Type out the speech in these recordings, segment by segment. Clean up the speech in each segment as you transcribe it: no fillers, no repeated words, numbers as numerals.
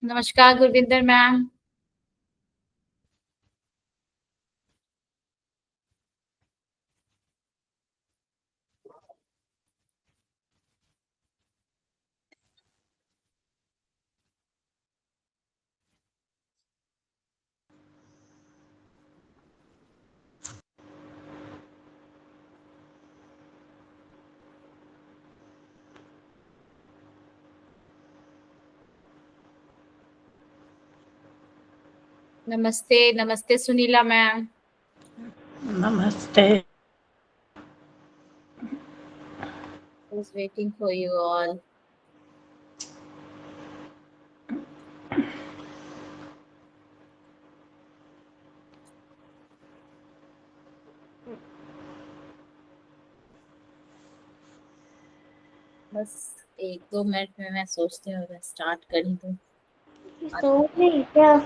नमस्कार गुरविंदर मैम। नमस्ते नमस्ते सुनीला मैम। नमस्ते। I was waiting for you all. बस 1-2 मिनट में मैं सोचती हूँ मैं स्टार्ट कर ही दूँ। सो गई क्या?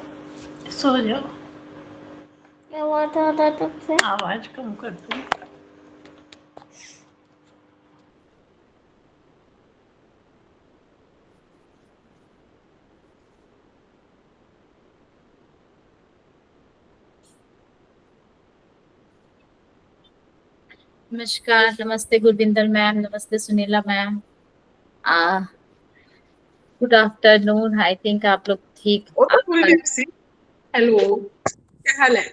सो जाओ, क्या हुआ था तब से? आवाज कम कर दो। नमस्कार, नमस्ते गुरविंदर मैम, नमस्ते Sunila ma'am. Good afternoon. I think आप लोग ठीक। हेलो, क्या हाल है?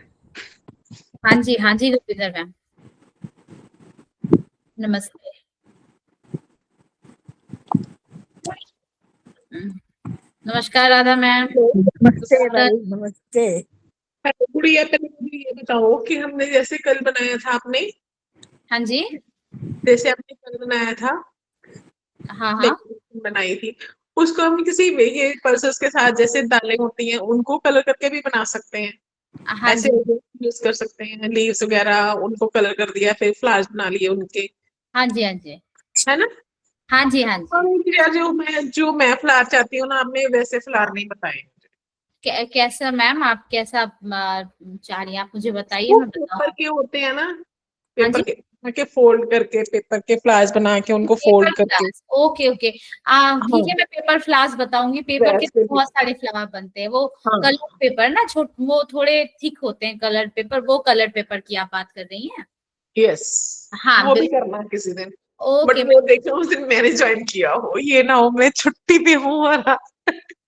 हाँ जी गुरविंदर मैम, नमस्ते। नमस्कार राधा मैम। नमस्ते भाई, नमस्ते। गुड़िया, पहले मुझे ये बताओ कि हमने जैसे कल बनाया था आपने, हाँ जी। जैसे आपने कल बनाया था, हाँ हाँ डेकोरेशन बनाई थी, उसको हम किसी ये पल्सेस के साथ जैसे दालें होती हैं उनको कलर करके भी बना सकते हैं। हाँ ऐसे जी यूज कर सकते हैं, लीव्स वगैरह उनको कलर कर दिया, फिर फ्लावर्स बना लिए उनके, हाँ जी हाँ जी है ना? हाँ जी हाँ जी। और यार जो मैं फ्लावर चाहती हूँ ना, आपने वैसे फ्लावर नहीं बताए। कैसा मैम, आप कैसा चाह रही हैं? आप मुझे बताइए, वो मैं पेपर बताऊँ। के होते हैं ना, हाँ पेपर जी, के फोल्ड करके, पेपर के फ्लावर्स बना के उनको पेपर फोल्ड करके। फ्लावर्स। Okay okay. ठीक है, हाँ, मैं पेपर फ्लावर्स बताऊंगी। पेपर के वैसे तो भी। बहुत सारे फ्लावर बनते हैं। वो हाँ, कलर पेपर ना, वो थोड़े थिक होते हैं कलर पेपर। वो कलर पेपर की आप बात कर रही हैं? यस, हाँ वो भी बिल्कुल। करना किसी दिन। But okay. वो देखो उस दिन मैंने ज्वाइन किया हो, ये ना हो मैं छुट्टी पे हूँ और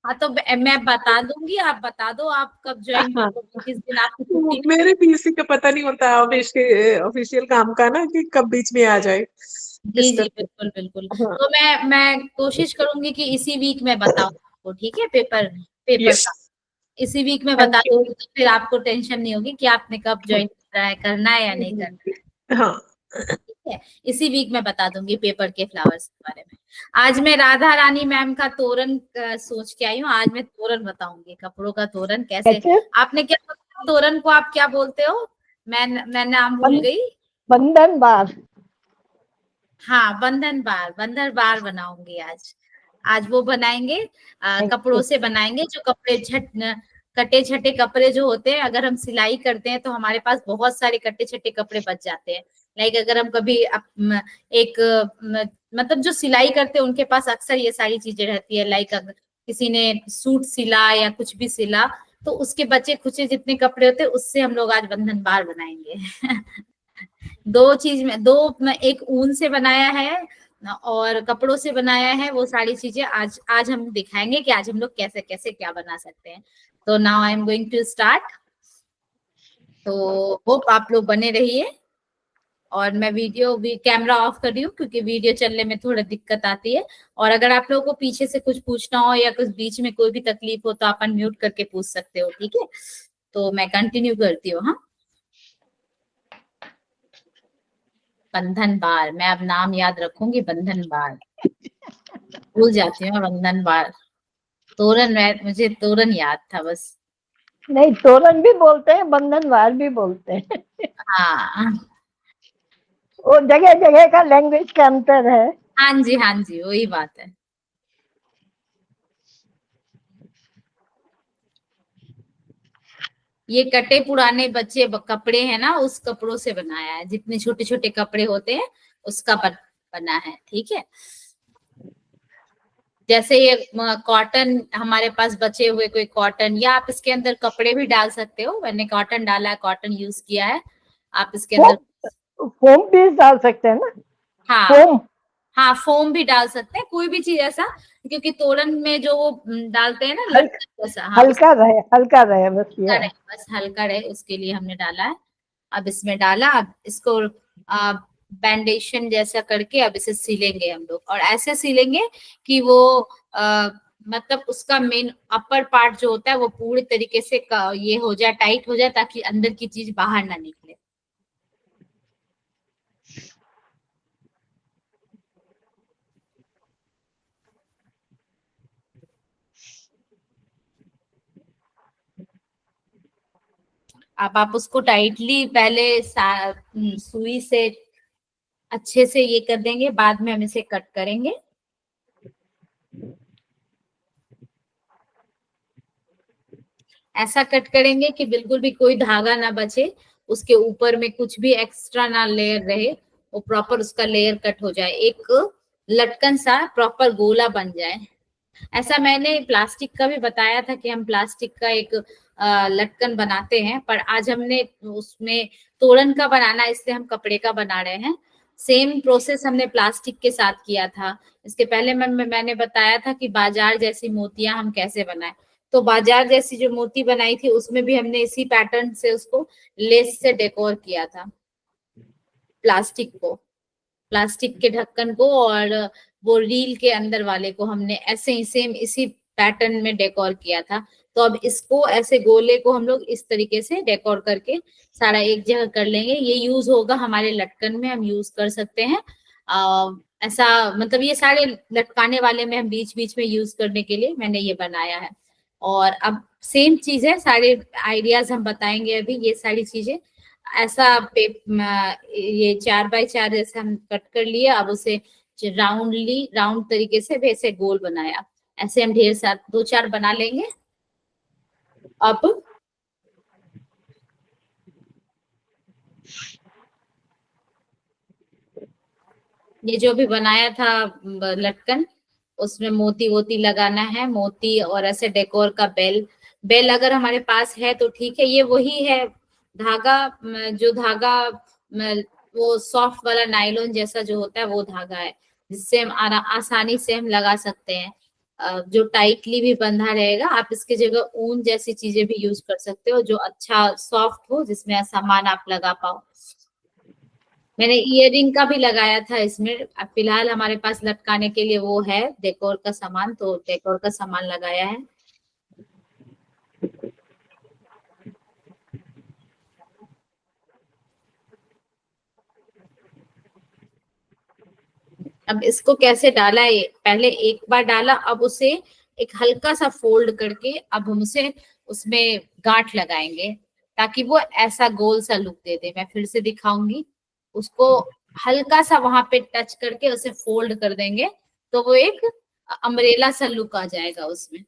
हाँ तो मैं बता दूंगी, आप बता दो आप कब ज्वाइन हाँ, करोगे, किस दिन आपको तो छुट्टी मेरे मिलेगी। पीसी का पता नहीं होता ऑफिशियल काम का ना, कि कब बीच में आ जाए, जी इस जी करके। बिल्कुल बिल्कुल। हाँ, तो मैं कोशिश करूंगी कि इसी वीक में बताऊं आपको, ठीक है? पेपर पेपर यस, का इसी वीक में बता थैंक यू। दूंगी, तो फिर आपको टेंशन नहीं होगी कि आपने कब ज्वाइन करना है या नहीं करना है। हाँ, ठीक है, इसी वीक में बता दूंगी पेपर के फ्लावर्स के बारे में। आज मैं राधा रानी मैम का तोरण सोच के आई हूँ। आज मैं तोरण बताऊंगी, कपड़ों का तोरण कैसे। कैसे? आपने क्या तोरण को आप क्या बोलते हो? मैं नाम भूल गई। बंधन बार। हाँ, बंधन बार बनाऊंगी आज। आज वो बनाएंगे, कपड़ों से बनाएंगे। जो कपड़े कटे छटे कपड़े जो होते हैं, अगर हम सिलाई करते हैं तो हमारे पास बहुत सारे कटे छटे कपड़े बच जाते हैं। लाइक अगर हम कभी एक मतलब जो सिलाई करते हैं उनके पास अक्सर ये सारी चीजें रहती है। लाइक अगर किसी ने सूट सिला या कुछ भी सिला, तो उसके बचे खुचे जितने कपड़े होते हैं उससे हम लोग आज बंधन बार बनाएंगे। दो चीज में, एक ऊन से बनाया है और कपड़ों से बनाया है। वो सारी चीजें आज आज हम दिखाएंगे कि आज हम लोग कैसे कैसे क्या बना सकते हैं। तो now I am going to start. तो होप आप लोग बने रहिए। और मैं वीडियो भी कैमरा ऑफ कर रही हूँ क्योंकि वीडियो चलने में थोड़ा दिक्कत आती है। और अगर आप लोगों को पीछे से कुछ पूछना हो या कुछ बीच में कोई भी तकलीफ हो तो आप अनम्यूट करके पूछ सकते हो, ठीक है? तो मैं कंटिन्यू करती हूँ। हाँ, बंधन बार, मैं अब नाम याद रखूंगी, बंधन बार। भूल जाती हूँ बंधन बार। तोरन, मुझे तोरन याद था बस। नहीं, तोरण भी बोलते हैं, बंधन बार भी बोलते हैं। हाँ वो जगह जगह का लैंग्वेज का अंतर है। हाँ जी, वही बात है। ये कटे पुराने बच्चे कपड़े हैं ना, उस कपड़ों से बनाया है। जितने छोटे छोटे कपड़े होते हैं उसका बना है, ठीक है? जैसे ये कॉटन हमारे पास बचे हुए कोई कॉटन, या आप इसके अंदर कपड़े भी डाल सकते हो। मैंने कॉटन डाला है, कॉटन यूज किया है। आप इसके अंदर फोम भी डाल सकते हैं ना? हाँ फोम, हाँ फोम भी डाल सकते हैं, कोई भी चीज ऐसा, क्योंकि तोरण में जो वो डालते हैं ना लटकन जैसा, हाँ हल्का रहे बस ये हल्का है। रहे, बस हल्का रहे उसके लिए हमने डाला है। अब इसमें डाला, अब इसको बैंडेशन जैसा करके अब इसे सिलेंगे हम लोग, और ऐसे सिलेंगे कि वो मतलब उसका मेन अपर पार्ट जो होता है वो पूरी तरीके से ये हो जाए, टाइट हो जाए, ताकि अंदर की चीज बाहर ना निकले। अब आप उसको टाइटली पहले सुई से अच्छे से ये कर देंगे, बाद में हम इसे कट करेंगे। ऐसा कट करेंगे कि बिल्कुल भी कोई धागा ना बचे, उसके ऊपर में कुछ भी एक्स्ट्रा ना लेयर रहे, वो प्रॉपर उसका लेयर कट हो जाए, एक लटकन सा प्रॉपर गोला बन जाए। ऐसा मैंने प्लास्टिक का भी बताया था कि हम प्लास्टिक का एक लटकन बनाते हैं, पर आज हमने उसमें तोरण का बनाना है, इसलिए हम कपड़े का बना रहे हैं। सेम प्रोसेस हमने प्लास्टिक के साथ किया था। इसके पहले मैंने बताया था कि बाजार जैसी मोतियां हम कैसे बनाएं। तो बाजार जैसी जो मोती बनाई थी उसमें भी हमने इसी पैटर्न से उसको लेस से डेकोर किया था, प्लास्टिक के ढक्कन को, और वो रील के अंदर वाले को हमने ऐसे ही सेम इसी पैटर्न में डेकोर किया था। तो अब इसको ऐसे गोले को हम लोग इस तरीके से डेकोर करके सारा एक जगह कर लेंगे। ये यूज होगा हमारे लटकन में, हम यूज कर सकते हैं। ऐसा मतलब ये सारे लटकाने वाले में हम बीच बीच में यूज करने के लिए मैंने ये बनाया है। और अब सेम चीज है, सारे आइडियाज हम बताएंगे अभी, ये सारी चीजें ऐसा ये 4x4 जैसे हम कट कर लिए। अब उसे राउंड तरीके से वैसे गोल बनाया। ऐसे हम ढेर सारे 2-4 बना लेंगे। अब ये जो भी बनाया था लटकन, उसमें मोती वोती लगाना है, मोती, और ऐसे डेकोर का बेल अगर हमारे पास है तो ठीक है। ये वही है धागा, जो धागा वो सॉफ्ट वाला नायलॉन जैसा जो होता है वो धागा है, जिससे हम आसानी से हम लगा सकते हैं। जो टाइटली भी बंधा रहेगा। आप इसकी जगह ऊन जैसी चीजें भी यूज कर सकते हो, जो अच्छा सॉफ्ट हो, जिसमें सामान आप लगा पाओ। मैंने इयररिंग का भी लगाया था इसमें। अब फिलहाल हमारे पास लटकाने के लिए वो है डेकोर का सामान, तो डेकोर का सामान लगाया है। अब इसको कैसे डाला है, पहले एक बार डाला, अब उसे एक हल्का सा फोल्ड करके अब हम उसे उसमें गांठ लगाएंगे, ताकि वो ऐसा गोल सा लुक दे दे। मैं फिर से दिखाऊंगी। उसको हल्का सा वहां पे टच करके उसे फोल्ड कर देंगे, तो वो एक अम्ब्रेला सा लुक आ जाएगा उसमें।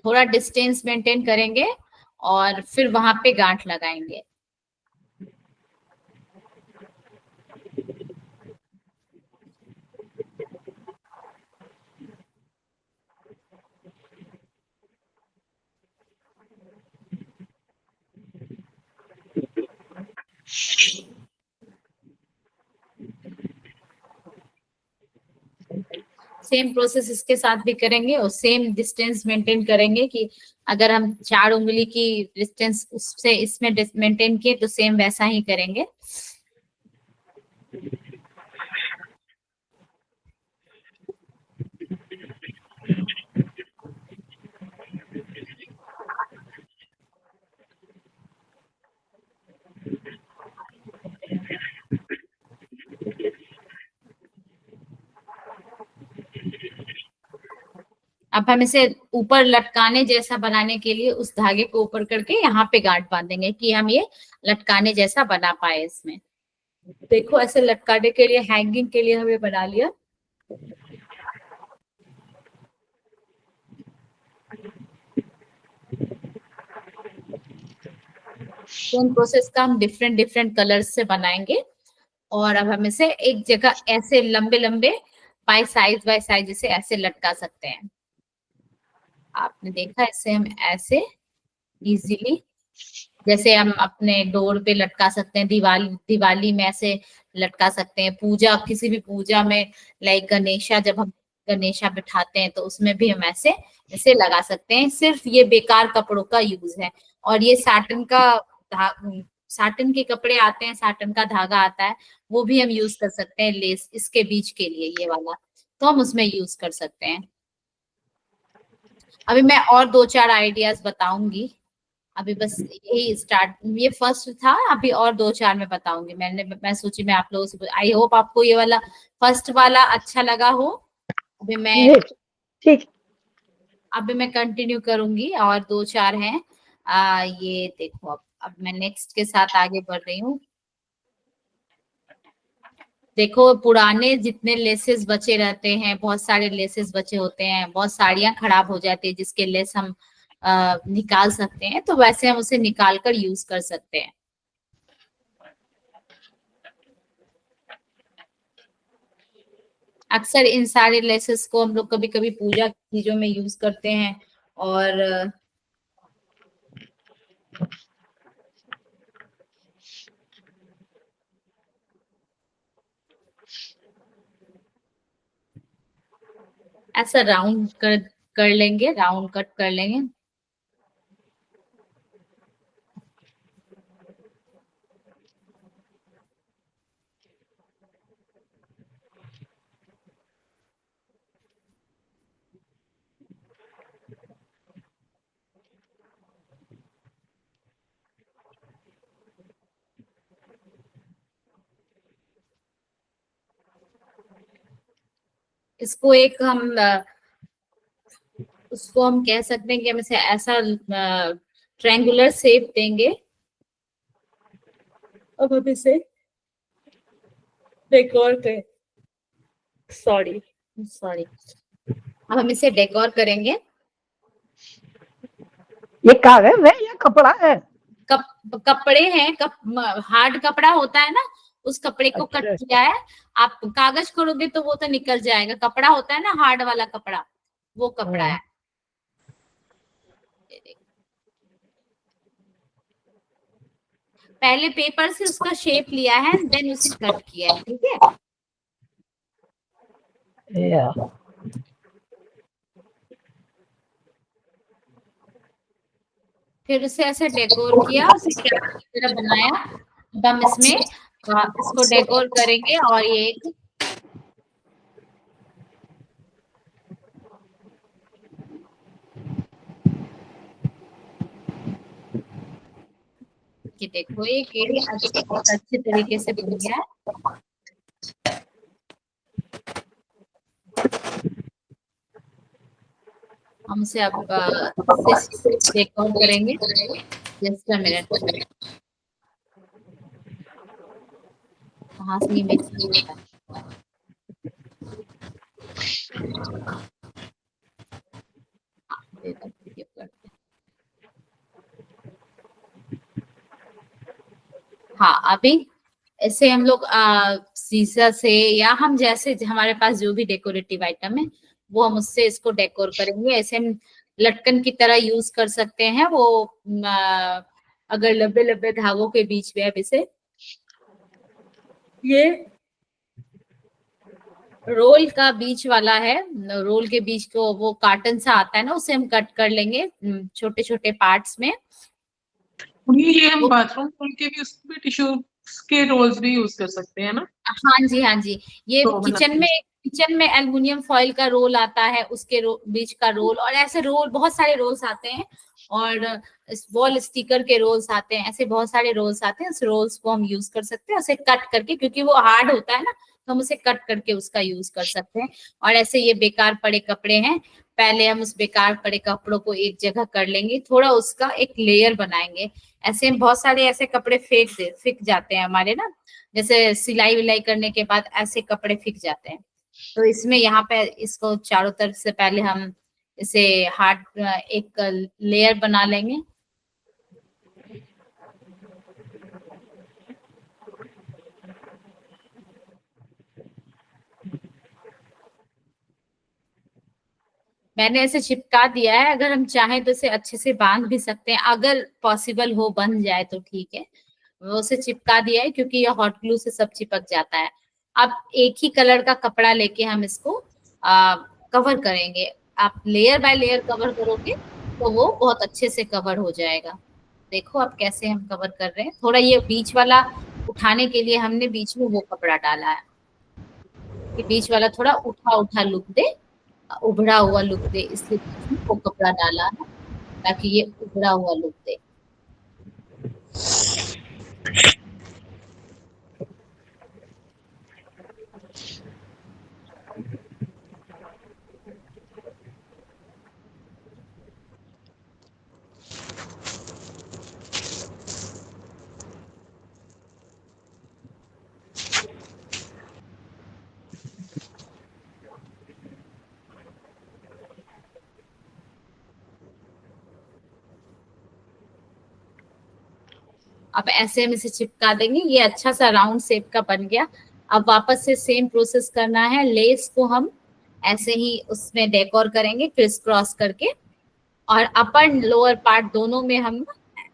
थोड़ा डिस्टेंस मेंटेन करेंगे और फिर वहां पे गांठ लगाएंगे। सेम प्रोसेस इसके साथ भी करेंगे, और सेम डिस्टेंस मेंटेन करेंगे कि अगर हम 4 उंगली की डिस्टेंस उससे इसमें मेंटेन किए तो सेम वैसा ही करेंगे। अब हम इसे ऊपर लटकाने जैसा बनाने के लिए उस धागे को ऊपर करके यहाँ पे गांठ बांधेंगे कि हम ये लटकाने जैसा बना पाए इसमें। देखो ऐसे लटकाने के लिए, हैंगिंग के लिए हमें बना लिया। सेम प्रोसेस का हम डिफरेंट डिफरेंट कलर्स से बनाएंगे। और अब हम इसे एक जगह ऐसे लंबे लंबे बाय साइज इसे ऐसे लटका सकते हैं। आपने देखा, इसे हम ऐसे इजीली, जैसे हम अपने डोर पे लटका सकते हैं, दिवाली में ऐसे लटका सकते हैं, पूजा, किसी भी पूजा में, लाइक गणेशा, जब हम गणेशा बिठाते हैं तो उसमें भी हम ऐसे इसे लगा सकते हैं। सिर्फ ये बेकार कपड़ों का यूज है। और ये साटन के कपड़े आते हैं, साटन का धागा आता है, वो भी हम यूज कर सकते हैं लेस इसके बीच के लिए, ये वाला तो हम उसमें यूज कर सकते हैं। अभी मैं और 2-4 आइडियाज बताऊंगी। अभी बस यही स्टार्ट, ये फर्स्ट था, अभी और 2-4 मैं बताऊंगी। मैं सोची मैं आप लोगों से, आई होप आपको ये वाला फर्स्ट वाला अच्छा लगा हो। अभी मैं ठीक। अभी मैं कंटिन्यू करूंगी, और 2-4 हैं। ये देखो, अब मैं नेक्स्ट के साथ आगे बढ़ रही हूँ। देखो, पुराने जितने लेसेस बचे रहते हैं, बहुत सारे लेसेस बचे होते हैं, बहुत साड़ियां खराब हो जाती है जिसके लेस हम निकाल सकते हैं, तो वैसे हम उसे निकाल कर यूज कर सकते हैं। अक्सर इन सारे लेसेस को हम लोग कभी कभी पूजा की चीजों में यूज करते हैं। और ऐसा राउंड कर लेंगे, राउंड कट कर लेंगे। इसको एक हम उसको हम कह सकते हैं कि हम इसे ऐसा ट्रायंगुलर शेप देंगे। अब हम इसे डेकोर कर सॉरी सॉरी अब हम इसे डेकोर करेंगे। ये कागज है या कपड़ा है? कपड़े हैं, हार्ड कपड़ा होता है ना, उस कपड़े को कट अच्छा। किया है। आप कागज करोगे तो वो तो निकल जाएगा, कपड़ा होता है ना हार्ड वाला कपड़ा, वो कपड़ा है। पहले पेपर से उसका शेप लिया है, देन उसे कट किया है, ठीक है। या फिर उसे ऐसे डेकोर किया, उसे कैप की तरह बनाया। अब हम इसमें इसको डेकोर करेंगे, और ये एक कि देखो ये बहुत अच्छे तरीके से बन गया है। हम इसे अब डेकोर करेंगे। जस्ट अ मिनट, कहाँ से ये मिक्स होता है। हाँ, अभी ऐसे हम लोग सीसा से, या हम जैसे हमारे पास जो भी डेकोरेटिव आइटम है, वो हम उससे इसको डेकोर करेंगे। ऐसे हम लटकन की तरह यूज कर सकते हैं वो, अगर लंबे लंबे धागों के बीच में अब इसे, ये रोल का बीच वाला है, रोल के बीच को वो कार्टन सा आता है ना, उसे हम कट कर लेंगे छोटे छोटे पार्ट्स में। ये हम बाथरूम खोल के भी उसमें टिश्यू के रोल्स भी यूज कर सकते हैं ना? हाँ जी, हाँ जी। ये तो किचन में एल्युमिनियम फॉइल का रोल आता है, उसके बीच का रोल, और ऐसे रोल बहुत सारे रोल्स आते हैं। और वॉल स्टिकर के रोल्स आते हैं, ऐसे बहुत सारे रोल्स आते हैं। उस रोल्स को हम यूज कर सकते हैं, उसे कट करके, क्योंकि वो हार्ड होता है ना, तो हम उसे कट करके उसका यूज कर सकते हैं। और ऐसे ये बेकार पड़े कपड़े हैं, पहले हम उस बेकार पड़े कपड़ों को एक जगह कर लेंगे, थोड़ा उसका एक लेयर बनाएंगे। ऐसे हम बहुत सारे ऐसे कपड़े फेंक जाते हैं हमारे ना, जैसे सिलाई विलाई करने के बाद ऐसे कपड़े फेंक जाते हैं। तो इसमें यहाँ पे इसको चारों तरफ से पहले हम इसे हार्ड एक लेयर बना लेंगे। मैंने ऐसे चिपका दिया है, अगर हम चाहें तो इसे अच्छे से बांध भी सकते हैं, अगर पॉसिबल हो बन जाए तो ठीक है। वो उसे चिपका दिया है क्योंकि ये हॉट ग्लू से सब चिपक जाता है। अब एक ही कलर का कपड़ा लेके हम इसको कवर करेंगे। आप लेयर बाय लेयर कवर करोगे तो वो बहुत अच्छे से कवर हो जाएगा। देखो आप कैसे हम कवर कर रहे हैं। थोड़ा ये बीच वाला उठाने के लिए हमने बीच में वो कपड़ा डाला है कि बीच वाला थोड़ा उठा उठा लुक दे, उभड़ा हुआ लुक दे, इसलिए बीच में वो कपड़ा डाला है ताकि ये उभड़ा हुआ लुक दे। अब ऐसे हम इसे चिपका देंगे, ये अच्छा सा राउंड शेप का बन गया। अब वापस से सेम प्रोसेस करना है, लेस को हम ऐसे ही उसमें डेकोर करेंगे क्रिस क्रॉस करके, और अपर लोअर पार्ट दोनों में हम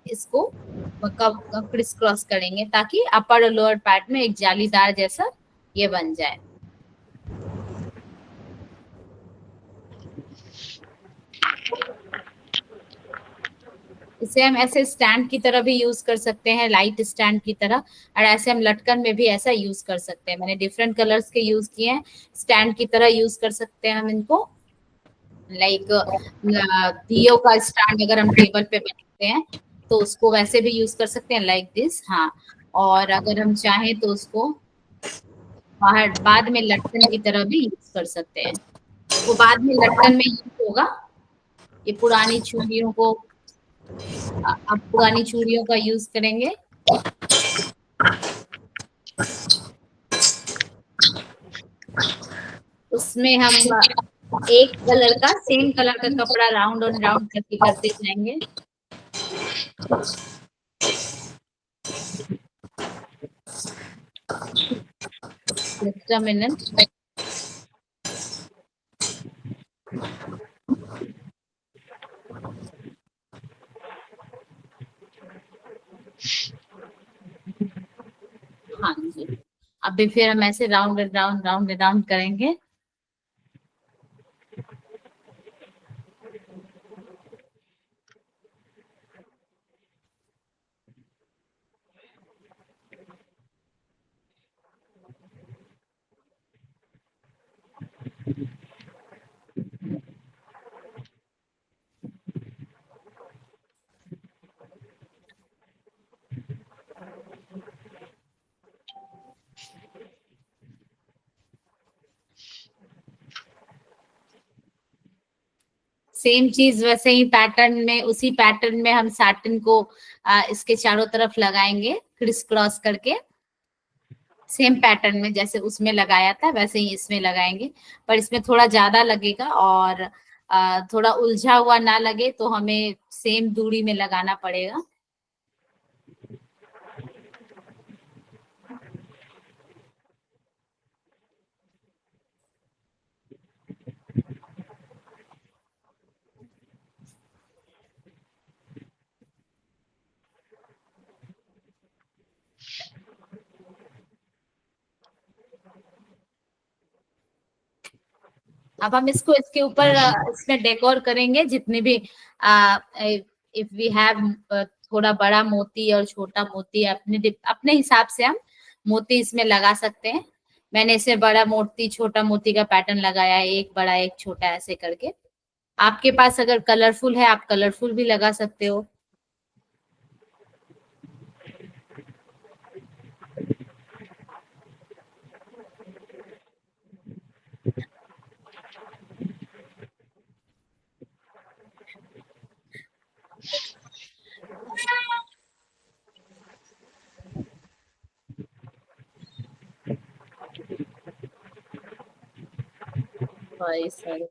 इसको क्रिस क्रॉस करेंगे ताकि अपर और लोअर पार्ट में एक जालीदार जैसा ये बन जाए। इसे हम ऐसे स्टैंड की तरह भी यूज कर सकते हैं, लाइट स्टैंड की तरह, और ऐसे हम लटकन में भी ऐसा यूज कर सकते हैं। मैंने डिफरेंट कलर्स के यूज किए हैं, स्टैंड की तरह यूज कर सकते हैं हम इनको। लाइक दियो का स्टैंड अगर हम टेबल पे बनाते हैं तो उसको वैसे भी यूज कर सकते हैं, लाइक दिस। हाँ, और अगर हम चाहें तो उसको बाहर बाद में लटकन की तरह भी यूज कर सकते हैं। वो बाद में लटकन में यूज होगा। ये पुरानी चूड़ियों को, अब पुरानी चूड़ियों का यूज करेंगे। उसमें हम एक कलर का, सेम कलर का कपड़ा राउंड और राउंड करके करते जाएंगे। Just a minute. हाँ जी, अभी फिर हम ऐसे round and round, round and round करेंगे। सेम चीज वैसे ही पैटर्न में, उसी पैटर्न में हम सैटिन को इसके चारों तरफ लगाएंगे क्रिस क्रॉस करके। सेम पैटर्न में जैसे उसमें लगाया था वैसे ही इसमें लगाएंगे, पर इसमें थोड़ा ज्यादा लगेगा, और थोड़ा उलझा हुआ ना लगे तो हमें सेम दूरी में लगाना पड़ेगा। अब हम इसको इसके ऊपर इसमें डेकोर करेंगे जितने भी इफ वी हैव थोड़ा बड़ा मोती और छोटा मोती, अपने अपने हिसाब से हम मोती इसमें लगा सकते हैं। मैंने इसे बड़ा मोती छोटा मोती का पैटर्न लगाया है, एक बड़ा एक छोटा ऐसे करके। आपके पास अगर कलरफुल है आप कलरफुल भी लगा सकते हो। भाई सर,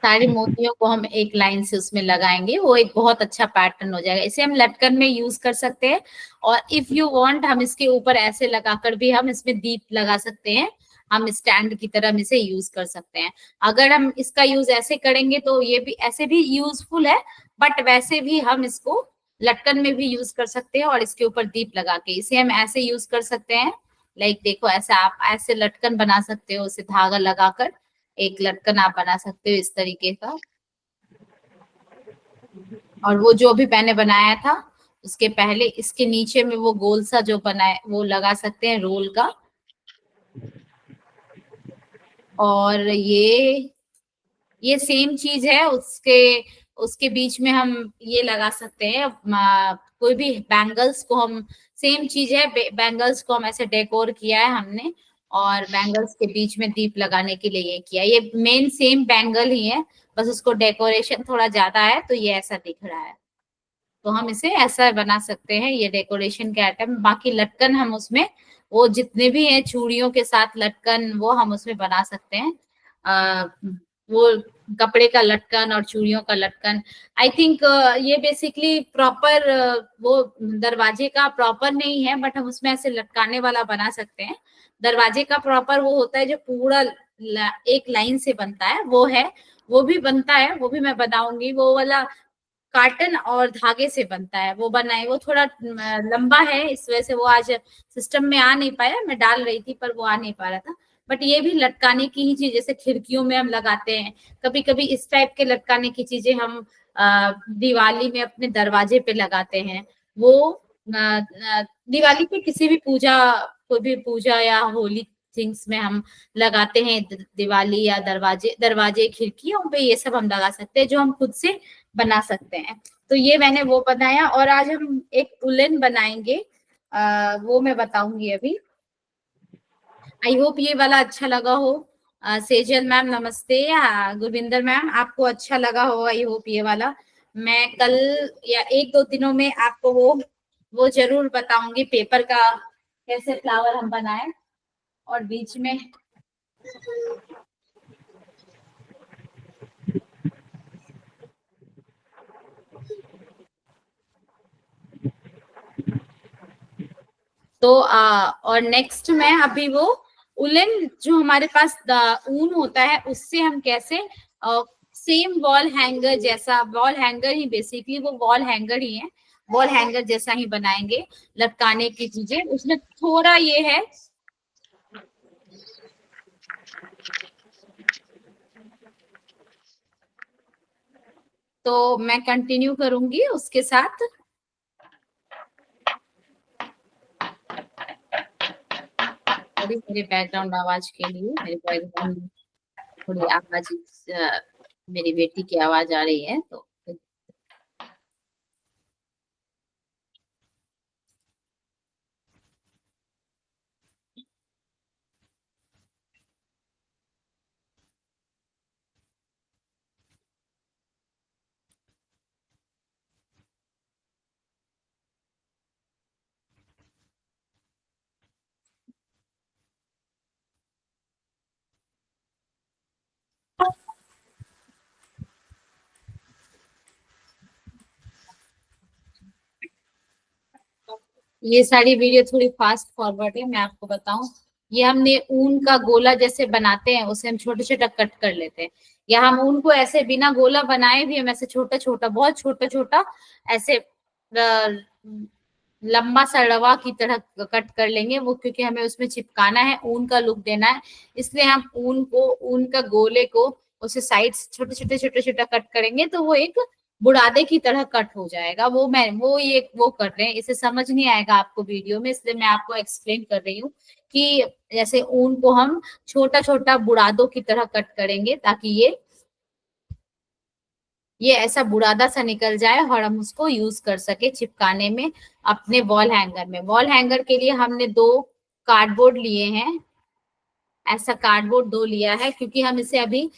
सारी मोतियों को हम एक लाइन से उसमें लगाएंगे, वो एक बहुत अच्छा पैटर्न हो जाएगा। इसे हम लटकन में यूज कर सकते हैं, और इफ यू वांट हम इसके ऊपर ऐसे लगाकर भी हम इसमें दीप लगा सकते हैं। हम स्टैंड की तरह हम इसे यूज कर सकते हैं। अगर हम इसका यूज ऐसे करेंगे तो ये भी ऐसे भी यूजफुल है, बट वैसे भी हम इसको लटकन में भी यूज कर सकते हैं, और इसके ऊपर दीप लगा के इसे हम ऐसे यूज कर सकते हैं। लाइक देखो, ऐसा आप ऐसे लटकन बना सकते हो, उसे धागा लगाकर एक लटकन आप बना सकते हो इस तरीके का। और वो जो भी मैंने बनाया था उसके पहले इसके नीचे में वो गोल सा जो बनाए वो लगा सकते हैं रोल का। और ये सेम चीज है, उसके उसके बीच में हम ये लगा सकते हैं। कोई भी बैंगल्स को हम, सेम चीज है, बैंगल्स को हम ऐसे डेकोर किया है हमने, और बैंगल्स के बीच में दीप लगाने के लिए ये किया। ये मेन सेम बैंगल ही है, बस उसको डेकोरेशन थोड़ा ज्यादा है तो ये ऐसा दिख रहा है। तो हम इसे ऐसा बना सकते हैं, ये डेकोरेशन के आइटम। बाकी लटकन हम उसमें वो जितने भी हैं चूड़ियों के साथ लटकन, वो हम उसमें बना सकते हैं। वो कपड़े का लटकन और चूड़ियों का लटकन, आई थिंक ये बेसिकली प्रॉपर वो दरवाजे का प्रॉपर नहीं है, बट हम उसमें ऐसे लटकाने वाला बना सकते हैं। दरवाजे का प्रॉपर वो होता है जो पूरा एक लाइन से बनता है, वो है, वो भी बनता है, वो भी मैं बनाऊंगी। वो वाला कार्टन और धागे से बनता है, वो बनाए, वो थोड़ा लंबा है, इस वजह से वो आज सिस्टम में आ नहीं पाया। मैं डाल रही थी पर वो आ नहीं पा रहा था। बट ये भी लटकाने की ही चीज, जैसे खिड़कियों में हम लगाते हैं, कभी कभी इस टाइप के लटकाने की चीजें हम दिवाली में अपने दरवाजे पे लगाते हैं। वो दिवाली पे किसी भी पूजा, कोई भी पूजा या होली थिंग्स में हम लगाते हैं। दिवाली या दरवाजे दरवाजे खिड़कियों पे ये सब हम लगा सकते हैं, जो हम खुद से बना सकते हैं। तो ये मैंने वो बनाया, और आज हम एक उलन बनाएंगे, वो मैं बताऊंगी अभी। आई होप ये वाला अच्छा लगा हो। सेजल मैम नमस्ते, गुरविंदर मैम आपको अच्छा लगा हो, आई होप ये वाला। मैं कल या एक दो दिनों में आपको वो जरूर बताऊंगी पेपर का कैसे फ्लावर हम बनाए। और बीच में तो और नेक्स्ट में अभी वो उलन जो हमारे पास ऊन होता है उससे हम कैसे सेम वॉल हैंगर जैसा, वॉल हैंगर ही बेसिकली वो वॉल हैंगर ही है, वॉल हैंगर जैसा ही बनाएंगे लटकाने की चीजें। उसमें थोड़ा ये है, तो मैं कंटिन्यू करूंगी उसके साथ। थोड़ी मेरे बैकग्राउंड आवाज के लिए, मेरे बैकग्राउंड थोड़ी आवाज, मेरी बेटी की आवाज आ रही है तो। ये सारी वीडियो थोड़ी फास्ट फॉरवर्ड है, मैं आपको बताऊं। ये हमने ऊन का गोला जैसे बनाते हैं उसे हम छोटे छोटा कट कर लेते हैं, या हम ऊन को ऐसे बिना गोला बनाए भी हम ऐसे छोटा छोटा, बहुत छोटा छोटा ऐसे लंबा सा रवा की तरह कट कर लेंगे। वो क्योंकि हमें उसमें चिपकाना है, ऊन का लुक देना है, इसलिए हम ऊन का गोले को उसे साइड छोटे छोटे छोटे छोटा कट करेंगे, तो वो एक बुरादे की तरह कट हो जाएगा। वो कर रहे हैं, इसे समझ नहीं आएगा आपको वीडियो में, इसलिए मैं आपको एक्सप्लेन कर रही हूँ कि जैसे ऊन को हम छोटा छोटा बुरादों की तरह कट करेंगे, ताकि ये ऐसा बुरादा सा निकल जाए और हम उसको यूज कर सके चिपकाने में अपने वॉल हैंगर में। वॉल हैंगर के लिए हमने 2 कार्डबोर्ड लिए हैं, ऐसा कार्डबोर्ड 2 लिया है, क्योंकि हम इसे अभी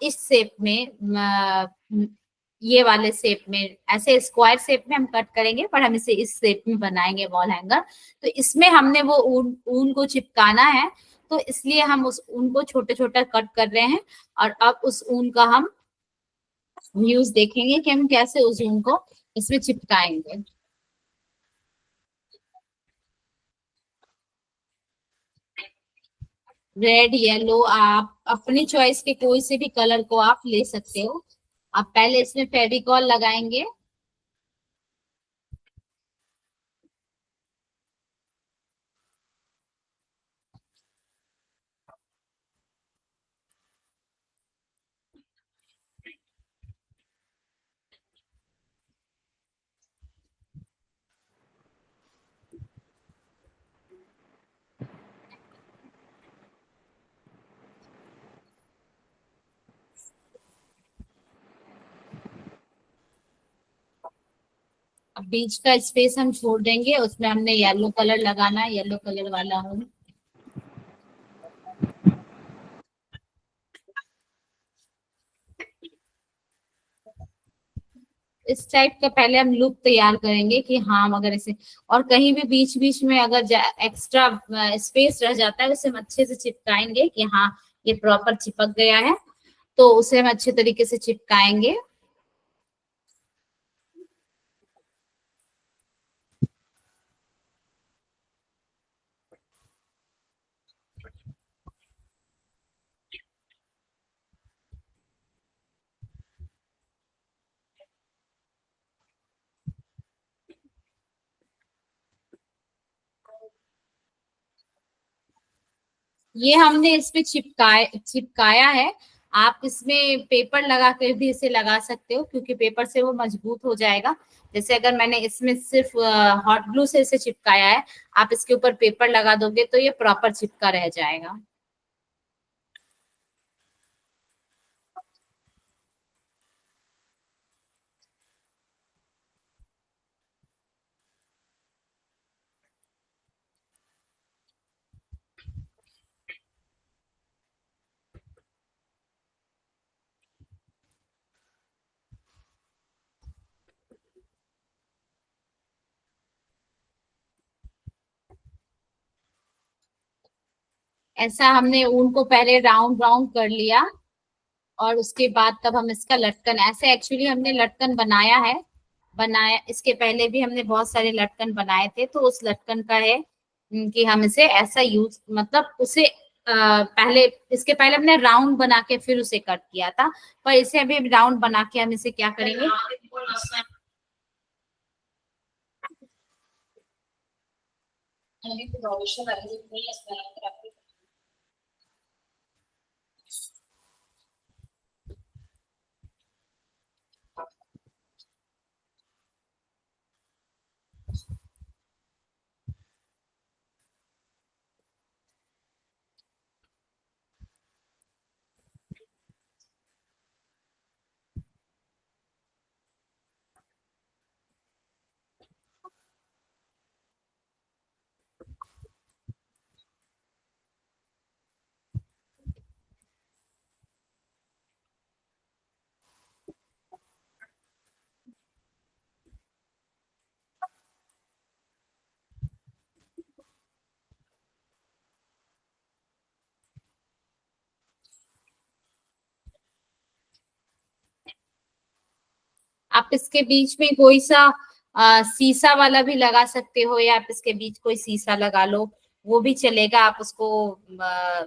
इस शेप में ये वाले शेप में, ऐसे स्क्वायर शेप में हम कट करेंगे, पर हम इसे इस शेप में बनाएंगे वॉल हैंगर। तो इसमें हमने वो ऊन ऊन को चिपकाना है, तो इसलिए हम उस ऊन को छोटे छोटे कट कर रहे हैं। और अब उस ऊन का हम यूज देखेंगे कि हम कैसे उस ऊन को इसमें चिपकाएंगे। रेड, येलो, आप अपनी चॉइस के कोई से भी कलर को आप ले सकते हो। आप पहले इसमें फेविकॉल लगाएंगे। अब बीच का स्पेस हम छोड़ देंगे, उसमें हमने येलो कलर लगाना है, येलो कलर वाला हम इस टाइप का पहले हम लुक तैयार करेंगे कि हाँ हम अगर इसे, और कहीं भी बीच बीच में अगर एक्स्ट्रा स्पेस रह जाता है उसे हम अच्छे से चिपकाएंगे कि हाँ ये प्रॉपर चिपक गया है, तो उसे हम अच्छे तरीके से चिपकाएंगे। ये हमने इसमें चिपकाया है। आप इसमें पेपर लगा कर भी इसे लगा सकते हो, क्योंकि पेपर से वो मजबूत हो जाएगा। जैसे अगर मैंने इसमें सिर्फ हॉट ग्लू से इसे चिपकाया है, आप इसके ऊपर पेपर लगा दोगे तो ये प्रॉपर चिपका रह जाएगा। ऐसा हमने ऊन को पहले राउंड राउंड कर लिया, और उसके बाद तब हम इसका लटकन, ऐसे एक्चुअली हमने लटकन बनाया इसके पहले भी हमने बहुत सारे लटकन बनाए थे, तो उस लटकन का है कि हम इसे ऐसा यूज, मतलब उसे पहले, इसके पहले हमने राउंड बना के फिर उसे कट किया था, पर इसे अभी राउंड बना के हम इसे क्या करेंगे, आप इसके बीच में कोई सा शीशा वाला भी लगा सकते हो, या आप इसके बीच कोई शीशा लगा लो, वो भी चलेगा। आप उसको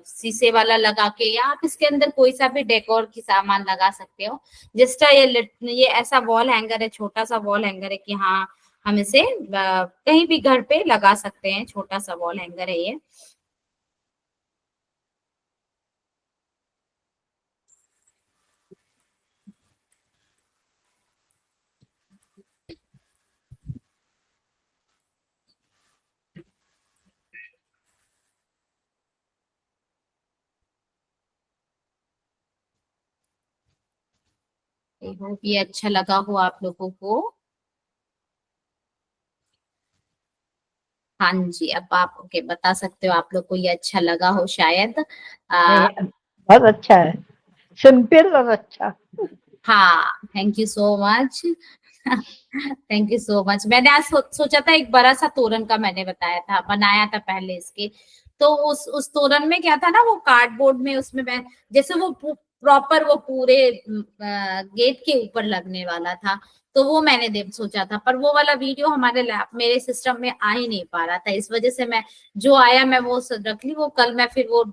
शीशे वाला लगा के, या आप इसके अंदर कोई सा भी डेकोर की सामान लगा सकते हो। जिस तरह ये ऐसा वॉल हैंगर है, छोटा सा वॉल हैंगर है कि हाँ हम इसे कहीं भी घर पे लगा सकते हैं, छोटा सा वॉल हैंगर है ये। आई होप ये अच्छा लगा हो आप लोगों को। हाँ जी, अब आप ओके बता सकते हो आप लोग को ये अच्छा लगा हो शायद। नहीं, बहुत अच्छा है, सिंपल और अच्छा। हाँ, thank you so much. Thank you so much. मैंने आज सोचा था एक बड़ा सा तोरण का, मैंने बनाया था पहले इसके। तो उस तोरण में क्या था ना, वो कार्डबोर्ड में, उसमें मैं जैसे वो प्रॉपर वो पूरे गेट के ऊपर लगने वाला था। तो वो मैंने सोचा था, पर वो वाला वीडियो हमारे लैप मेरे सिस्टम में आ ही नहीं पा रहा था। इस वजह से मैं जो आया मैं वो रख ली। वो कल मैं फिर वो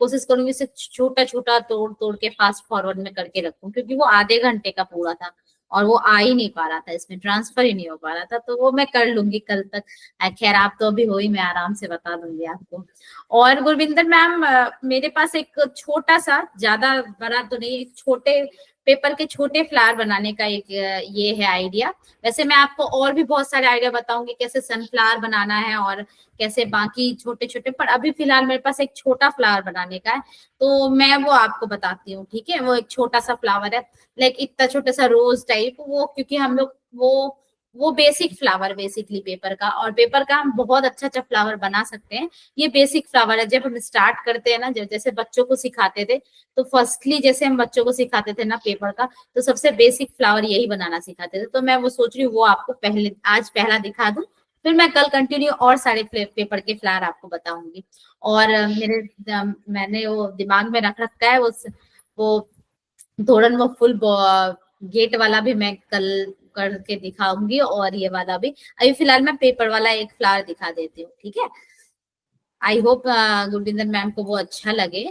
कोशिश करूंगी इसे छोटा छोटा तोड़ तोड़ के फास्ट फॉरवर्ड में करके रखूं, क्योंकि वो आधे घंटे का पूरा था और वो आ ही नहीं पा रहा था, इसमें ट्रांसफर ही नहीं हो पा रहा था। तो वो मैं कर लूंगी कल तक। खैर आप तो अभी हो ही, मैं आराम से बता दूंगी आपको। और गुरविंदर मैम, मेरे पास एक छोटा सा, ज्यादा बड़ा तो नहीं, एक छोटे पेपर के छोटे फ्लावर बनाने का एक ये है आइडिया। वैसे मैं आपको और भी बहुत सारे आइडिया बताऊंगी, कैसे सनफ्लावर बनाना है और कैसे बाकी छोटे छोटे, पर अभी फिलहाल मेरे पास एक छोटा फ्लावर बनाने का है। तो मैं वो आपको बताती हूँ, ठीक है। वो एक छोटा सा फ्लावर है, लाइक इतना छोटा सा रोज टाइप, वो क्योंकि हम लोग वो बेसिक फ्लावर बेसिकली पेपर का, और पेपर का हम बहुत अच्छा अच्छा फ्लावर बना सकते हैं। ये बेसिक फ्लावर है। जब हम स्टार्ट करते हैं ना, जब जैसे बच्चों को सिखाते थे, तो फर्स्टली जैसे हम बच्चों को सिखाते थे ना पेपर का, तो सबसे बेसिक फ्लावर यही बनाना सिखाते थे। तो मैं वो सोच रही हूँ वो आपको पहले आज पहला दिखा दूं, फिर मैं कल कंटिन्यू और सारे पेपर के फ्लावर आपको बताऊंगी। और मैंने वो दिमाग में रख रखा है, वो थोड़ा वो फुल गेट वाला भी मैं कल करके दिखाऊंगी, और ये वाला भी। अभी फिलहाल मैं पेपर वाला एक फ्लावर दिखा देती हूँ, ठीक है। आई होप गुरविंदर मैम को वो अच्छा लगे।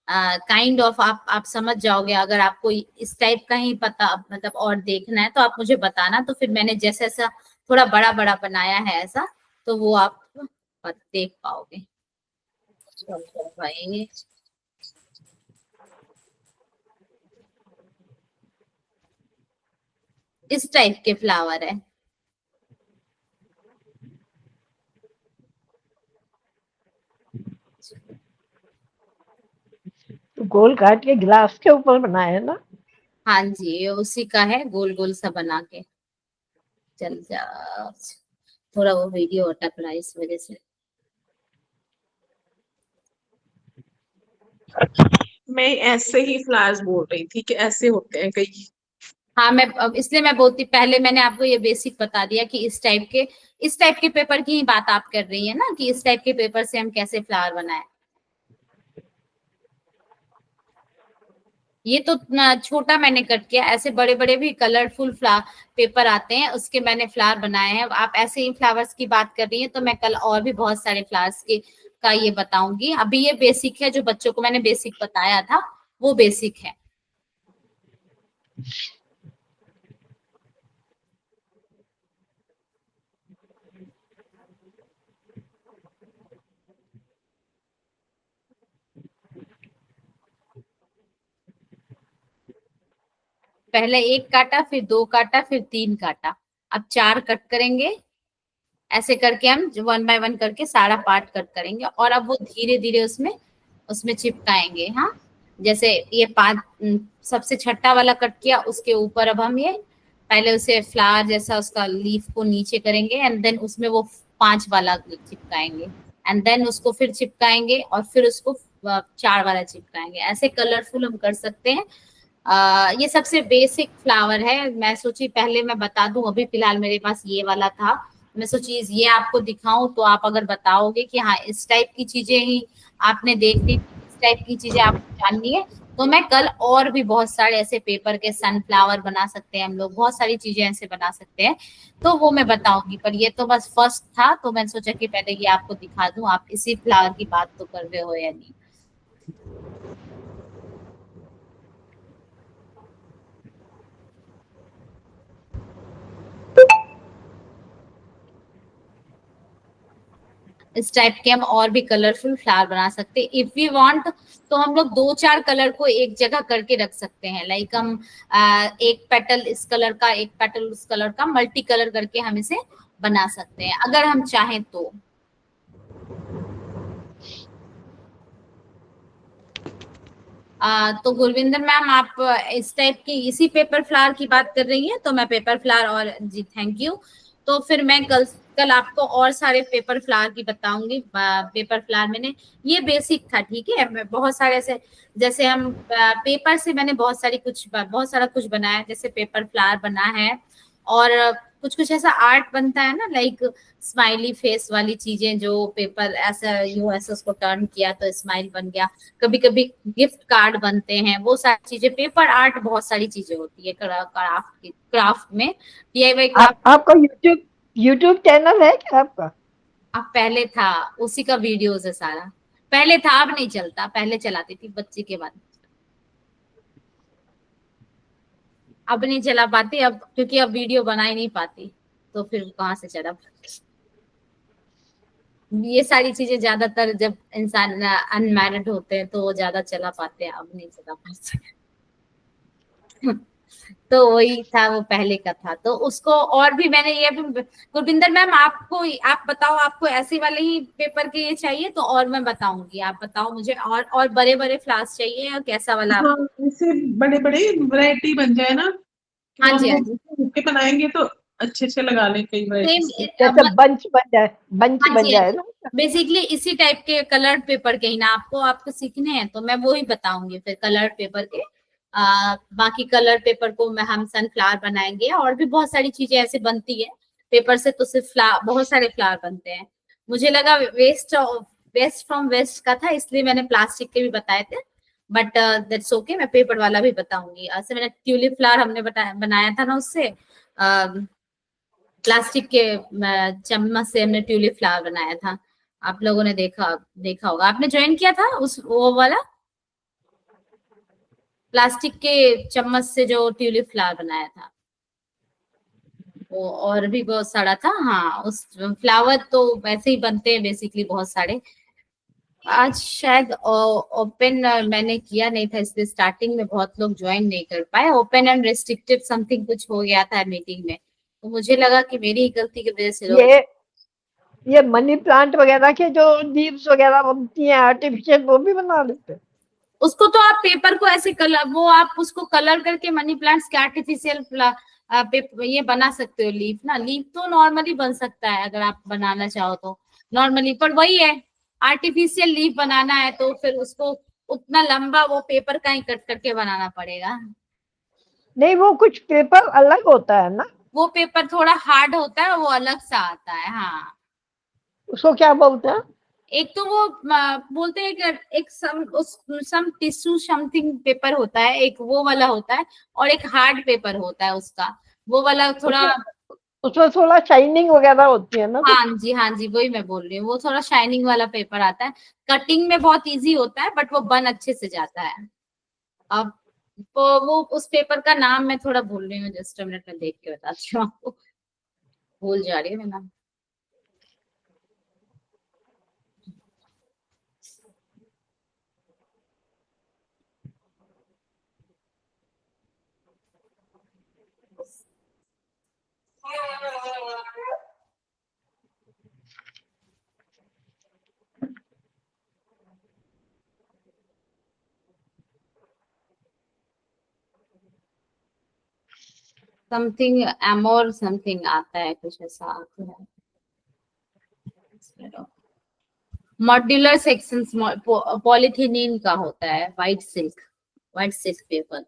काइंड ऑफ आप समझ जाओगे। अगर आपको इस टाइप का ही पता मतलब और देखना है तो आप मुझे बताना, तो फिर मैंने जैसे ऐसा थोड़ा बड़ा बड़ा बनाया है ऐसा, तो वो आप देख पाओगे। चलो भाई, इस टाइप के फ्लावर है। तो गोल काट के गिलास के ऊपर बनाया है ना? हाँ जी, ये उसी का है, गोल गोल सा बना के। चल जा, थोड़ा वो वीडियो अटक रहा है इस वजह से। मैं ऐसे ही फ्लावर्स बोल रही थी कि ऐसे होते हैं कई। हाँ, मैं अब इसलिए मैं बोलती, पहले मैंने आपको ये बेसिक बता दिया कि इस टाइप के पेपर की ही बात आप कर रही है ना, कि इस टाइप के पेपर से हम कैसे फ्लावर बनाए। ये तो छोटा मैंने कट किया, ऐसे बड़े बड़े भी कलरफुल पेपर आते हैं, उसके मैंने फ्लावर बनाए हैं। आप ऐसे ही फ्लावर्स की बात कर रही हैं, तो मैं कल और भी बहुत सारे फ्लावर्स के का ये बताऊंगी। अभी ये बेसिक है, जो बच्चों को मैंने बेसिक बताया था वो बेसिक है। पहले एक काटा, फिर दो काटा, फिर तीन काटा, अब चार कट करेंगे। ऐसे करके हम वन बाय वन करके सारा पार्ट कट करेंगे, और अब वो धीरे धीरे उसमें उसमें चिपकाएंगे। हाँ, जैसे ये सबसे छठा वाला कट किया, उसके ऊपर अब हम ये पहले उसे फ्लावर जैसा उसका लीफ को नीचे करेंगे, एंड देन उसमें वो पांच वाला चिपकाएंगे, एंड देन उसको फिर चिपकाएंगे, और फिर उसको चार वाला चिपकाएंगे। ऐसे कलरफुल हम कर सकते हैं। ये सबसे बेसिक फ्लावर है। मैं सोची पहले मैं बता दूं, अभी फिलहाल मेरे पास ये वाला था, मैं सोची ये आपको दिखाऊं, तो आप अगर बताओगे कि हाँ इस टाइप की चीजें ही आपने देखनी, इस टाइप की चीजें आपको जाननी है, तो मैं कल और भी बहुत सारे ऐसे पेपर के सनफ्लावर बना सकते हैं हम लोग, बहुत सारी चीजें ऐसे बना सकते हैं, तो वो मैं बताऊंगी। पर ये तो बस फर्स्ट था, तो मैंने सोचा कि पहले ये आपको दिखा दूं। आप इसी फ्लावर की बात तो कर रहे हो या नहीं। इस टाइप के हम और भी कलरफुल फ्लावर बना सकते हैं इफ वी वांट। तो हम लोग दो चार कलर को एक जगह करके रख सकते हैं, लाइक हम एक पेटल इस कलर का, एक पेटल उस कलर का, मल्टी कलर करके हम इसे बना सकते हैं अगर हम चाहें तो। तो गुरविंदर मैम आप इस टाइप की इसी पेपर फ्लावर की बात कर रही हैं, तो मैं पेपर फ्लावर और जी थैंक यू। तो फिर मैं कल आपको और सारे पेपर फ्लावर की बताऊंगी। पेपर फ्लावर मैंने ये बेसिक था, ठीक है। मैं बहुत सारे ऐसे जैसे हम पेपर से मैंने बहुत सारा कुछ बनाया, जैसे पेपर फ्लावर बना है और कुछ कुछ ऐसा आर्ट बनता है ना, लाइक स्माइली फेस वाली चीजें जो पेपर ऐसा यूं ऐसा उसको टर्न किया तो स्माइल बन गया। कभी कभी गिफ्ट कार्ड बनते हैं, वो सारी चीजें पेपर आर्ट, बहुत सारी चीजें होती है क्राफ्ट में, डीआईवाई क्राफ्ट। आपका यूट्यूब चैनल है क्या आपका? अब पहले था, उसी का वीडियोस है सारा। पहले था, अब नहीं चलता, पहले चलाती थी बच्चे के बाद, अब नहीं चला पाती अब, क्योंकि अब वीडियो बना ही नहीं पाती, तो फिर कहाँ से चला। ये सारी चीजें ज्यादातर जब इंसान अनमैरिड होते हैं तो वो ज्यादा चला पाते हैं, अब नहीं चला पाते। तो वही था, वो पहले का था, तो उसको और भी मैंने ये भी। गुरविंदर मैम आप बताओ, आपको ऐसे वाले ही पेपर के ये चाहिए तो और मैं बताऊंगी, आप बताओ मुझे, और बड़े बड़े फ्लावर्स चाहिए या कैसा वाला हाँ, आपको? इससे बड़े बड़े वैरायटी बन जाए ना, कि हाँ हम जी, हाँ वो जी, बुके बनाएंगे तो अच्छे अच्छे लगा लें कई सेम। वैरायटीज के। जैसे बंच बन जाए, बंच हाँ बन जी, हाँ जाए जी, ना। बेसिकली इसी टाइप के कलर्ड पेपर के ही ना आपको सीखने हैं, तो मैं वो ही बताऊंगी फिर कलर्ड पेपर के। बाकी कलर पेपर को मैं हम सनफ्लावर बनाएंगे, और भी बहुत सारी चीजें ऐसे बनती है पेपर से, तो सिर्फ फ्लावर, बहुत सारे फ्लावर बनते हैं। मुझे लगा वेस्ट फ्रॉम वेस्ट का था, इसलिए मैंने प्लास्टिक के भी बताए थे, बट दैट्स ओके, मैं पेपर वाला भी बताऊंगी। ऐसे मैंने ट्यूलिप फ्लावर हमने बनाया था ना उससे, प्लास्टिक के चम्मच से हमने ट्यूलिप फ्लावर बनाया था। आप लोगों ने देखा देखा होगा, आपने ज्वाइन किया था उस वो वाला प्लास्टिक के चम्मच से जो ट्यूलिप फ्लावर बनाया था वो, और भी बहुत सारा था। हाँ, उस फ्लावर तो वैसे ही बनते हैं बेसिकली बहुत सारे। आज शायद ओपन मैंने किया नहीं था, इसलिए स्टार्टिंग में बहुत लोग ज्वाइन नहीं कर पाए, ओपन एंड रेस्ट्रिक्टेड समथिंग कुछ हो गया था मीटिंग में, तो मुझे लगा कि मेरी ही गलती की वजह से लोग। ये मनी प्लांट वगैरह के जो लीव्स वगैरह बनती हैं आर्टिफिशियल, वो भी बना लेते हैं। उसको तो आप पेपर को ऐसे कलर, वो आप उसको कलर करके मनी प्लांट्स के आर्टिफिशियल ये बना सकते हो। लीफ ना, लीफ तो नॉर्मली बन सकता है अगर आप बनाना चाहो तो नॉर्मली, पर वही है, आर्टिफिशियल लीफ बनाना है तो फिर उसको उतना लंबा वो पेपर का ही कट करके बनाना पड़ेगा। नहीं, वो कुछ पेपर अलग होता है ना, वो पेपर थोड़ा हार्ड होता है, वो अलग सा आता है। हाँ, उसको क्या बोलते हैं? एक तो वो बोलते हैं कि एक सम टिश्यू समथिंग पेपर होता है, एक वो वाला होता है, और एक हार्ड पेपर होता है उसका, वो वाला थोड़ा। उसमें उसमें थोड़ा शाइनिंग वगैरह होती है ना कुछ। हाँ जी, हाँ जी, वही मैं बोल रही हूँ, वो थोड़ा शाइनिंग वाला पेपर आता है, कटिंग में बहुत इजी होता है, बट वो बन अच्छे से जाता है। अब वो उस पेपर का नाम मैं थोड़ा भूल रही हूँ, जस्ट मिनट में देख के बताती हूँ आपको, भूल जा रही हूँ मैं नाम। समथिंग एमोर समथिंग आता है, कुछ ऐसा आता है। मॉड्यूलर सेक्शंस पॉलीथिलीन का होता है, white silk paper,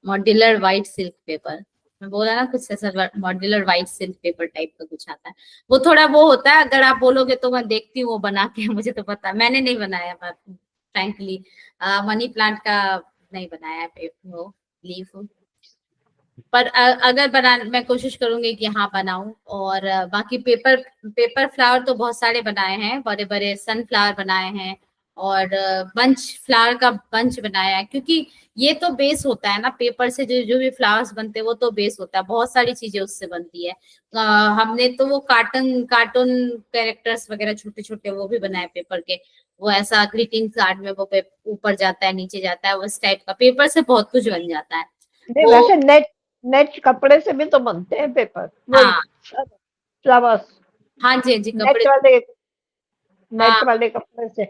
modular white silk paper. मैं बोला ना कुछ ऐसा, modular white silk paper type का कुछ आता है। वो थोड़ा वो होता है, अगर आप बोलोगे तो मैं देखती हूँ वो बना के, मुझे तो पता, मैंने नहीं बनाया फ्रैंकली, मनी प्लांट का नहीं बनाया वो लीफ, पर अगर मैं कोशिश करूंगी कि हाँ बनाऊं। और बाकी पेपर फ्लावर तो बहुत सारे बनाए हैं, बड़े बड़े सनफ्लावर बनाए हैं, और बंच फ्लावर का बंच बनाया है, क्योंकि ये तो बेस होता है ना, पेपर से जो जो भी फ्लावर्स बनते हैं वो तो बेस होता है, बहुत सारी चीजें उससे बनती है। हमने तो वो कार्टून कार्टून कैरेक्टर्स वगैरह छोटे छोटे वो भी बनाए पेपर के, वो ऐसा ग्रीटिंग कार्ड में वो ऊपर जाता है नीचे जाता है, उस टाइप का पेपर से बहुत कुछ बन जाता है नहीं, वो। वैसे नेट नेट कपड़े से भी तो बनते हैं पेपर, वही हाँ, फ्लावर्स। हाँ जी, हाँ जी, नेट कपड़े। वाले हाँ, नेट वाले कपड़े से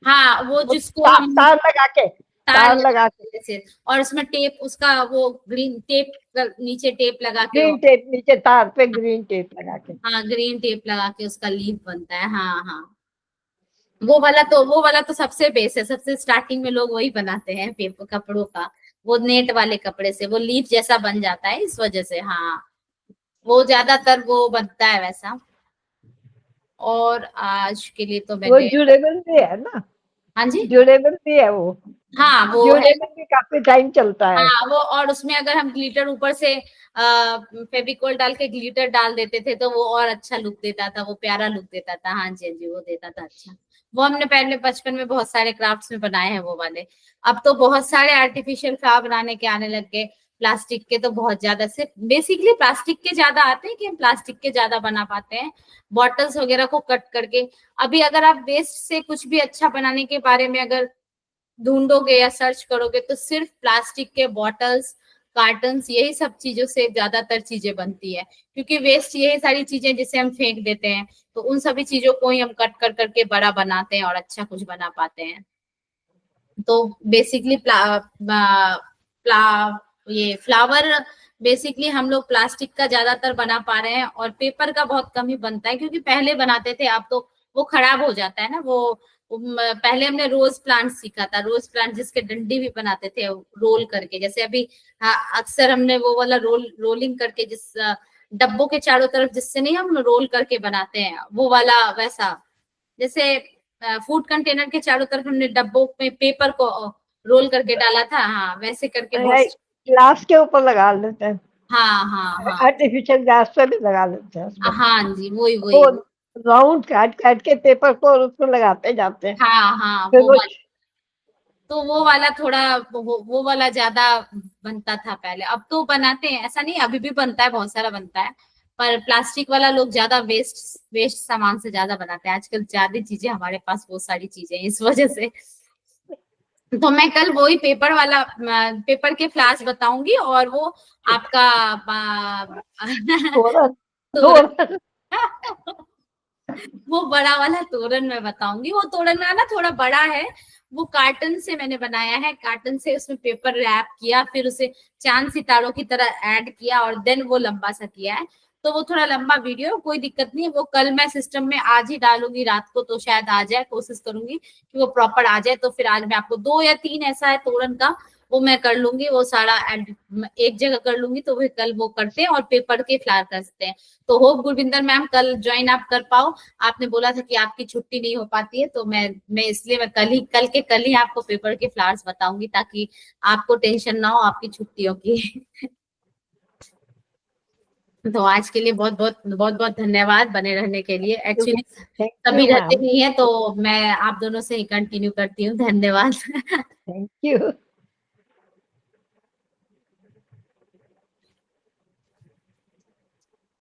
हाँ, वो वो जिसको तार हम, तार लगा के तार लगा के, जैसे, और उसमें टेप, उसका वो ग्रीन टेप, नीचे टेप लगा के, ग्रीन टेप नीचे, तार पे ग्रीन टेप लगा के। हाँ ग्रीन टेप लगा के उसका लीफ बनता है। हाँ हाँ, वो वाला तो सबसे बेस्ट है, सबसे स्टार्टिंग में लोग वही बनाते हैं पेपर कपड़ों का, वो नेट वाले कपड़े से वो लीफ जैसा बन जाता है इस वजह से। हाँ, वो ज्यादातर वो बनता है वैसा। और आज के लिए तो वो मैंने, ड्यूरेबल भी है ना, हाँ जी, ड्यूरेबल भी है वो, हाँ वो है। ड्यूरेबल भी काफी टाइम चलता है। हाँ वो, और उसमें अगर हम ग्लिटर ऊपर से फेविकोल डाल के ग्लिटर डाल देते थे तो वो और अच्छा लुक देता था, वो प्यारा लुक देता था। हाँ जी, हाँ जी, वो देता था अच्छा। वो हमने पहले बचपन में बहुत सारे क्राफ्ट्स में बनाए हैं वो वाले। अब तो बहुत सारे आर्टिफिशियल फ्लावर बनाने के आने लग गए, प्लास्टिक के तो बहुत ज्यादा, सिर्फ बेसिकली प्लास्टिक के ज्यादा आते हैं कि हम प्लास्टिक के ज्यादा बना पाते हैं, बॉटल्स वगैरह को कट करके। अभी अगर आप वेस्ट से कुछ भी अच्छा बनाने के बारे में अगर ढूंढोगे या सर्च करोगे तो सिर्फ प्लास्टिक के बॉटल्स, कार्टन्स, यही सब चीजों से ज्यादातर चीजें बनती है, क्योंकि वेस्ट यही सारी चीजें जिसे हम फेंक देते हैं, तो उन सभी चीजों को ही हम कट कर करके बड़ा बनाते हैं और अच्छा कुछ बना पाते हैं। तो बेसिकली ये फ्लावर बेसिकली हम लोग प्लास्टिक का ज्यादातर बना पा रहे हैं, और पेपर का बहुत कम ही बनता है, क्योंकि पहले बनाते थे, अब तो वो खराब हो जाता है ना। पहले हमने रोज प्लांट सीखा था, रोज प्लांट जिसके डंडी भी बनाते थे रोल करके, जैसे अभी अक्सर हमने वो वाला रोलिंग करके, जिस डब्बों के चारों तरफ जिससे नहीं हम रोल करके बनाते हैं, वो वाला वैसा, जैसे फूड कंटेनर के चारों तरफ हमने डब्बों में पेपर को रोल करके डाला था, हाँ वैसे करके बहुत। ग्लास के ऊपर लगा लेते हैं, हाँ हाँ हाँ, आर्टिफिशियल ग्लास पे भी लगा लेते हैं उसको। हाँ जी, वही वो वही। राउंड काट काट के पेपर को और उसको लगाते जाते हैं, हाँ हाँ, फिर वो वो वाला, तो वो वाला थोड़ा वो वाला ज्यादा बनता था पहले। अब तो बनाते हैं, ऐसा नहीं, अभी भी बनता है, बहुत सारा बनता है, पर प्लास्टिक वाला लोग ज्यादा वेस्ट वेस्ट सामान से ज्यादा बनाते हैं आजकल, ज्यादा चीजें हमारे पास वो सारी चीजें इस वजह से। तो मैं कल वही पेपर वाला पेपर के फ्लावर्स बताऊंगी, और वो आपका तोरण तोरण, तोरण वो बड़ा वाला तोरण मैं बताऊंगी। वो तोरण ना थोड़ा बड़ा है, वो कार्टन से मैंने बनाया है, कार्टन से उसमें पेपर रैप किया, फिर उसे चांद सितारों की तरह ऐड किया, और देन वो लंबा सा किया है। तो वो थोड़ा लंबा वीडियो, कोई दिक्कत नहीं है, वो कल मैं सिस्टम में आज ही डालूंगी रात को, तो शायद आ जाए, कोशिश करूंगी कि वो प्रॉपर आ जाए। तो फिर आज मैं आपको 2 या 3 ऐसा है तोरण का, वो मैं कर लूंगी, वो सारा एक जगह कर लूंगी, तो फिर कल वो करते हैं और पेपर के फ्लावर करते हैं। तो होप गुरविंदर मैम कल ज्वाइन आप कर पाओ, आपने बोला था कि आपकी छुट्टी नहीं हो पाती है, तो मैं इसलिए मैं कल ही आपको पेपर के फ्लावर्स बताऊंगी, ताकि आपको टेंशन ना हो आपकी छुट्टियों की। तो आज के लिए बहुत बहुत धन्यवाद बने रहने के लिए। एक्चुअली थैंक सभी यू रहते मैम, नहीं है, तो मैं आप दोनों से ही कंटिन्यू करती हूँ। धन्यवाद। Thank you.